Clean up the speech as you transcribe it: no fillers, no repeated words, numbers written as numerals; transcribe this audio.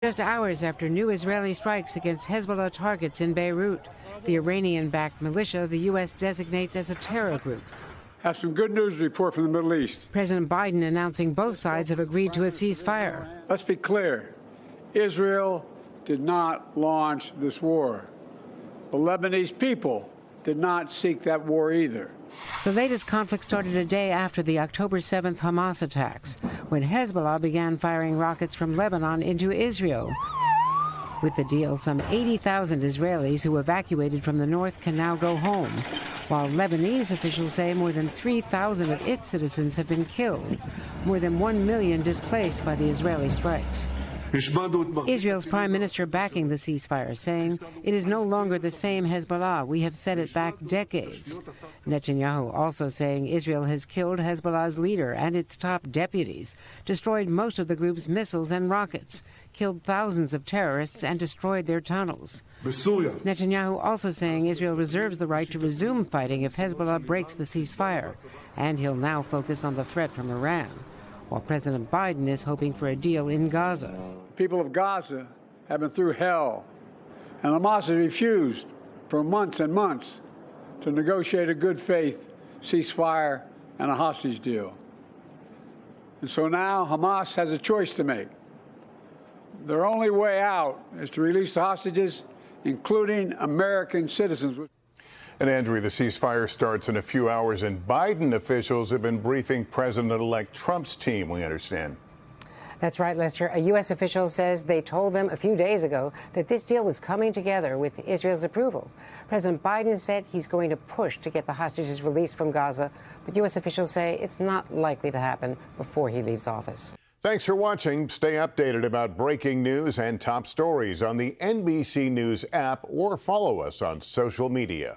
Just hours after new Israeli strikes against Hezbollah targets in Beirut, the Iranian-backed militia the U.S. designates as a terror group. Have some good news to report from the Middle East. President Biden announcing both sides have agreed to a ceasefire. Let's be clear. Israel did not launch this war. The Lebanese people did not seek that war either. The latest conflict started a day after the October 7th Hamas attacks, when Hezbollah began firing rockets from Lebanon into Israel. With the deal, some 80,000 Israelis who evacuated from the north can now go home, while Lebanese officials say more than 3,000 of its citizens have been killed, more than 1 million displaced by the Israeli strikes. Israel's prime minister backing the ceasefire, saying it is no longer the same Hezbollah. We have set it back decades. Netanyahu also saying Israel has killed Hezbollah's leader and its top deputies, destroyed most of the group's missiles and rockets, killed thousands of terrorists and destroyed their tunnels. Netanyahu also saying Israel reserves the right to resume fighting if Hezbollah breaks the ceasefire, and he'll now focus on the threat from Iran, while President Biden is hoping for a deal in Gaza. People of Gaza have been through hell, and Hamas has refused for months and months to negotiate a good faith ceasefire and a hostage deal. And so now Hamas has a choice to make. Their only way out is to release the hostages, including American citizens. And Andrea, the ceasefire starts in a few hours, and Biden officials have been briefing President-elect Trump's team, we understand. That's right, Lester. A U.S. official says they told them a few days ago that this deal was coming together with Israel's approval. President Biden said he's going to push to get the hostages released from Gaza, but U.S. officials say it's not likely to happen before he leaves office. Thanks for watching. Stay updated about breaking news and top stories on the NBC News app or follow us on social media.